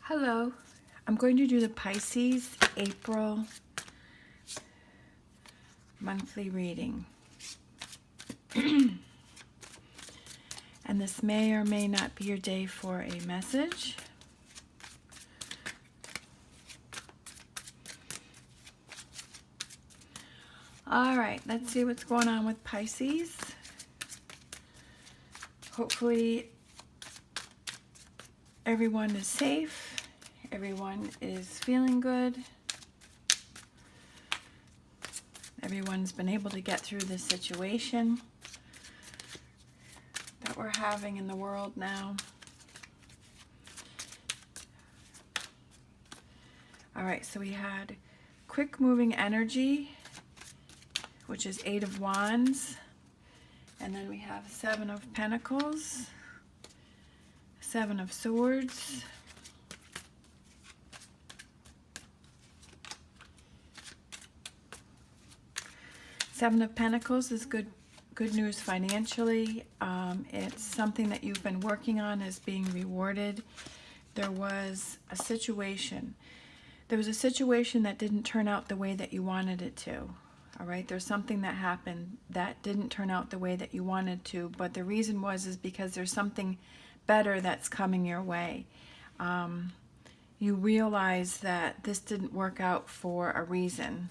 Hello, I'm going to do the Pisces April monthly reading. And this may or may not be your day for a message. All right, let's see what's going on with Pisces. Hopefully everyone is safe. Everyone is feeling good. Everyone's been able to get through this situation that we're having in the world now. All right, so we had quick moving energy, which is 8 of Wands. And then we have 7 of Pentacles, 7 of Swords, Seven of Pentacles is good news financially. It's something that you've been working on is being rewarded. There was a situation. There was a situation that didn't turn out the way that you wanted it to. All right, there's something that happened that didn't turn out the way that you wanted to, but the reason is because there's something better that's coming your way. You realize that this didn't work out for a reason.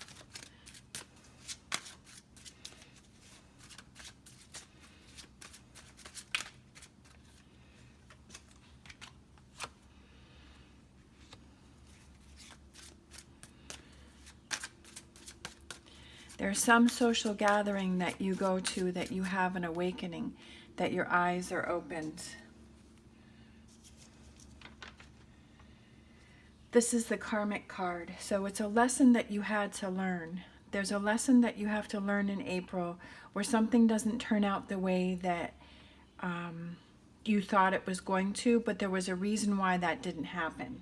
There's some social gathering that you go to that you have an awakening, that your eyes are opened. This is the Karmic card, so it's a lesson that you had to learn. There's a lesson that you have to learn in April where something doesn't turn out the way that you thought it was going to, but there was a reason why that didn't happen.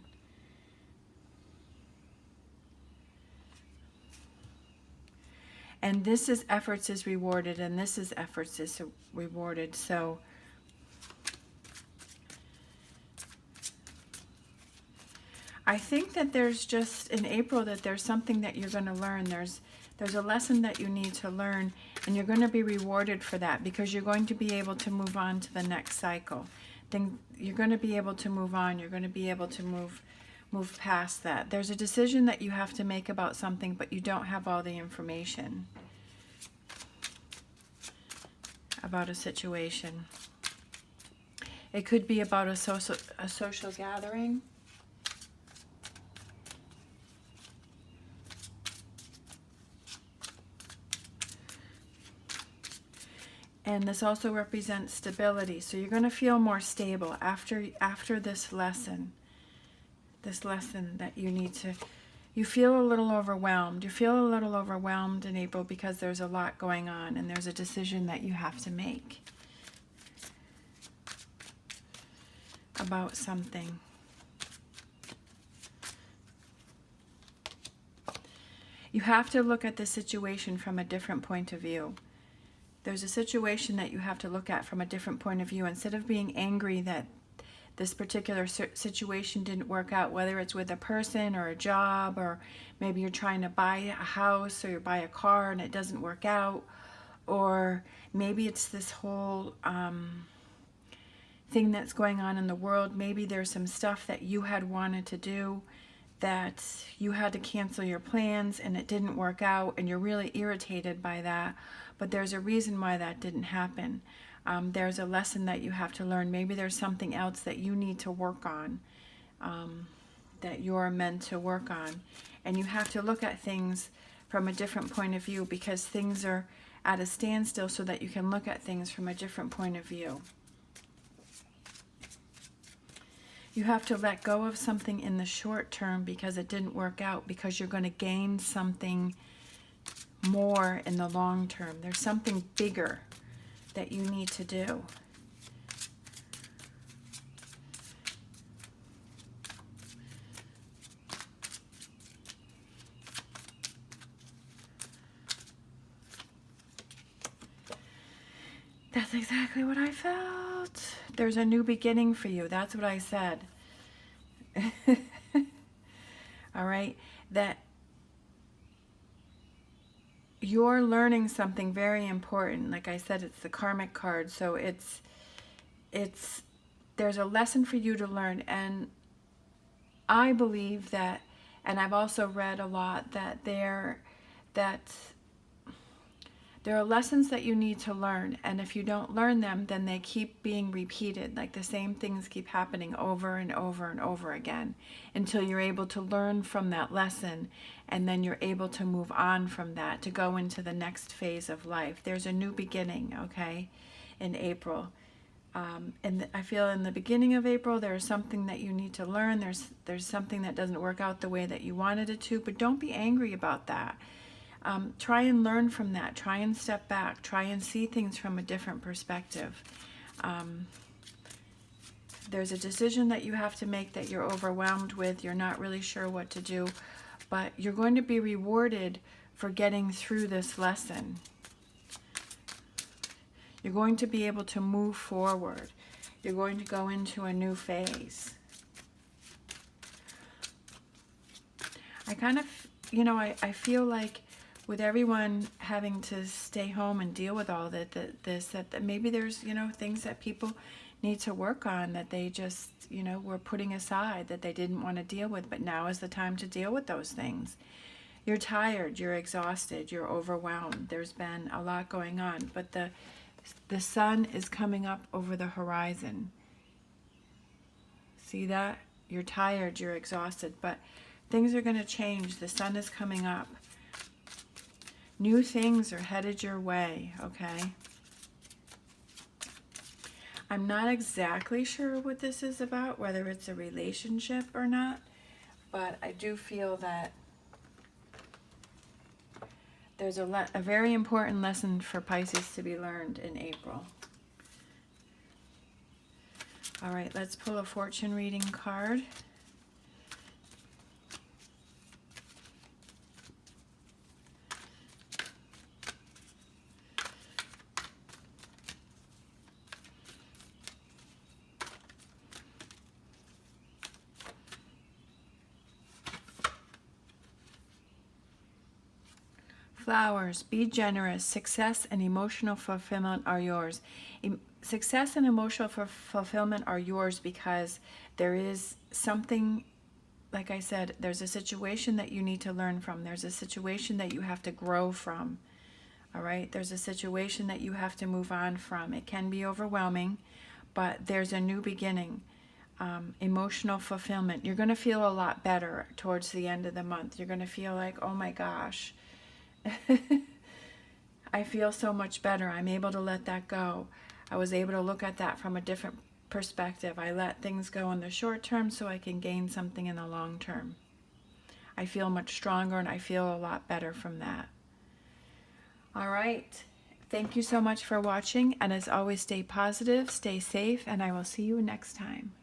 And this is efforts is rewarded, and this is efforts is rewarded. So I think that there's just in April that there's something that you're going to learn. There's a lesson that you need to learn, and you're going to be rewarded for that because you're going to be able to move on to the next cycle. Then you're going to be able to move on. You're going to be able to move past that. There's a decision that you have to make about something, but you don't have all the information about a situation. It could be about a social gathering. And this also represents stability. So you're going to feel more stable after this lesson. This lesson that you need to, you feel a little overwhelmed. You feel a little overwhelmed in April because there's a lot going on and there's a decision that you have to make about something. You have to look at the situation from a different point of view. There's a situation that you have to look at from a different point of view. Instead of being angry that this particular situation didn't work out, whether it's with a person or a job, or maybe you're trying to buy a house or you buy a car and it doesn't work out, or maybe it's this whole thing that's going on in the world. Maybe there's some stuff that you had wanted to do that you had to cancel your plans and it didn't work out and you're really irritated by that, but there's a reason why that didn't happen. There's a lesson that you have to learn. Maybe there's something else that you need to work on, that you're meant to work on. And you have to look at things from a different point of view because things are at a standstill so that you can look at things from a different point of view. You have to let go of something in the short term because it didn't work out, because you're going to gain something more in the long term. There's something bigger that you need to do. That's exactly what I felt. There's a new beginning for you. That's what I said. all right, that you're learning something very important. Like I said, it's the karmic card, so it's there's a lesson for you to learn. And I believe that, and I've also read a lot that there are lessons that you need to learn, and if you don't learn them, then they keep being repeated. Like the same things keep happening over and over and over again until you're able to learn from that lesson, and then you're able to move on from that to go into the next phase of life. There's a new beginning, okay, in April. And I feel in the beginning of April, there's something that you need to learn. There's something that doesn't work out the way that you wanted it to, but don't be angry about that. Try and learn from that. Try and step back. Try and see things from a different perspective. There's a decision that you have to make that you're overwhelmed with. You're not really sure what to do, but you're going to be rewarded for getting through this lesson. You're going to be able to move forward. You're going to go into a new phase. I kind of, I feel like with everyone having to stay home and deal with all that maybe there's, things that people need to work on that they just, were putting aside, that they didn't want to deal with, but now is the time to deal with those things. You're tired, you're exhausted, you're overwhelmed. There's been a lot going on, but the sun is coming up over the horizon. See that? You're tired, you're exhausted, but things are going to change. The sun is coming up. New things are headed your way, okay? I'm not exactly sure what this is about, whether it's a relationship or not, but I do feel that there's a very important lesson for Pisces to be learned in April. All right, let's pull a fortune reading card. Flowers, be generous. Success and emotional fulfillment are yours. Success and emotional fulfillment are yours because there is something, like I said, there's a situation that you need to learn from. There's a situation that you have to grow from. All right? There's a situation that you have to move on from. It can be overwhelming, but there's a new beginning. Emotional fulfillment. You're going to feel a lot better towards the end of the month. You're going to feel like, oh my gosh, I feel so much better. I'm able to let that go. I was able to look at that from a different perspective. I let things go in the short term so I can gain something in the long term. I feel much stronger and I feel a lot better from that. All right. Thank you so much for watching. And as always, stay positive, stay safe, and I will see you next time.